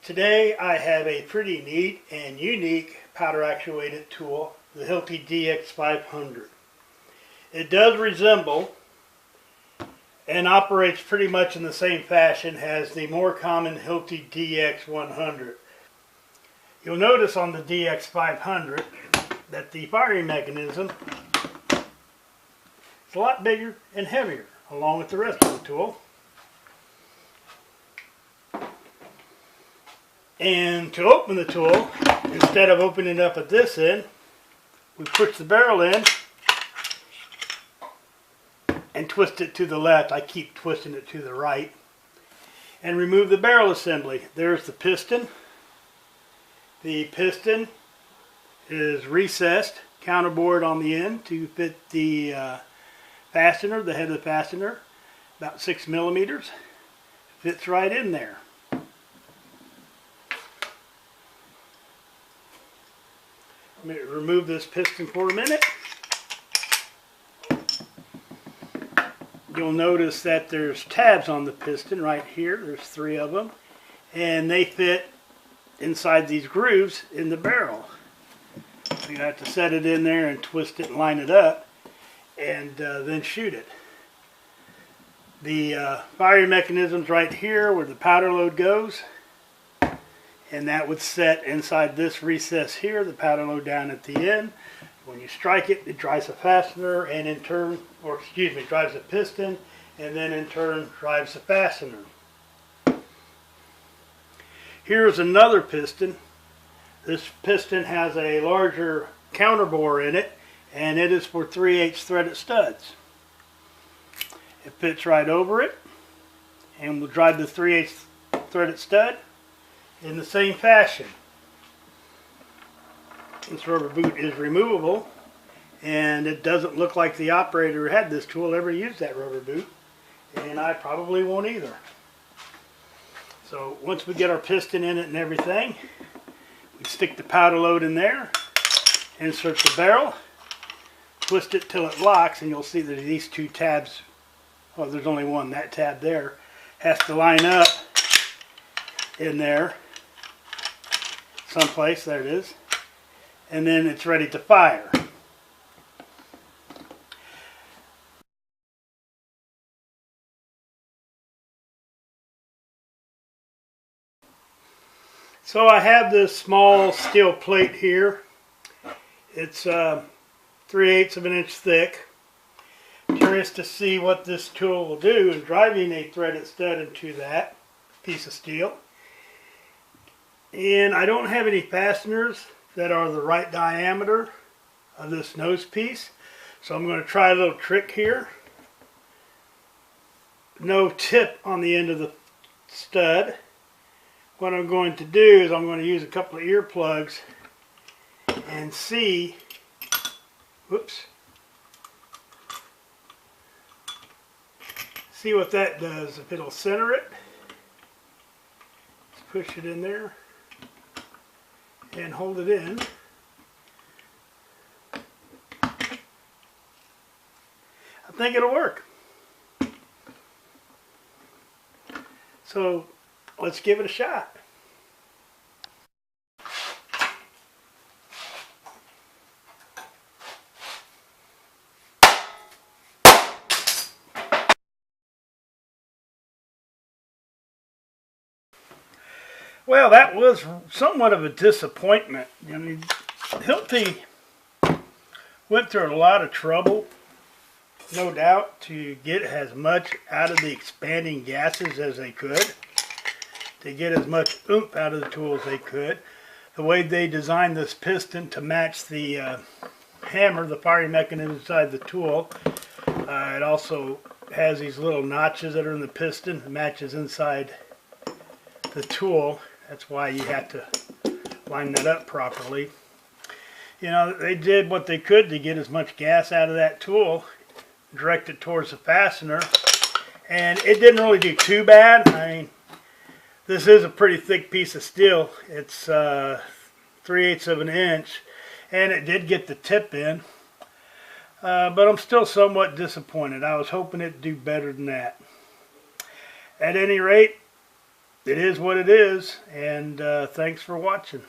Today I have a pretty neat and unique powder actuated tool, the Hilti DX-500. It does resemble and operates pretty much in the same fashion as the more common Hilti DX-100. You'll notice on the DX-500 that the firing mechanism is a lot bigger and heavier along with the rest of the tool. And to open the tool, instead of opening it up at this end, we push the barrel in and twist it to the left. I keep twisting it to the right. And remove the barrel assembly. There's the piston. The piston is recessed, counterbored on the end to fit the fastener, the head of the fastener, about 6 millimeters. Fits right in there. Let me remove this piston for a minute. You'll notice that there's tabs on the piston right here. There's 3 of them. And they fit inside these grooves in the barrel. So you have to set it in there and twist it and line it up and then shoot it. The firing mechanism's right here where the powder load goes. And that would set inside this recess here, the powder load down at the end. When you strike it, it drives the fastener and in turn, drives the piston and then in turn drives the fastener. Here's another piston. This piston has a larger counterbore in it and it is for 3/8 threaded studs. It fits right over it and will drive the 3/8 threaded stud in the same fashion. This rubber boot is removable and it doesn't look like the operator who had this tool ever used that rubber boot, and I probably won't either. So once we get our piston in it and everything, we stick the powder load in there, insert the barrel, twist it till it locks, and you'll see that these 2 tabs, well, there's only one, that tab there has to line up in there someplace. There it is. And then it's ready to fire. So I have this small steel plate here. It's 3/8 of an inch thick. Curious to see what this tool will do in driving a threaded stud into that piece of steel. And I don't have any fasteners that are the right diameter of this nose piece, so I'm going to try a little trick here. No tip on the end of the stud. What I'm going to do is I'm going to use a couple of earplugs and see, see what that does. If it'll center it, let's push it in there and hold it in. I think it'll work. So let's give it a shot. Well, that was somewhat of a disappointment. I mean, Hilti went through a lot of trouble, no doubt, to get as much out of the expanding gases as they could, to get as much oomph out of the tool as they could. The way they designed this piston to match the hammer, the firing mechanism inside the tool, it also has these little notches that are in the piston, it matches inside the tool. That's why you have to line that up properly. You know, they did what they could to get as much gas out of that tool, direct it towards the fastener, and it didn't really do too bad. I mean, this is a pretty thick piece of steel. It's 3/8 of an inch, and it did get the tip in. But I'm still somewhat disappointed. I was hoping it'd do better than that. At any rate, it is what it is, and thanks for watching.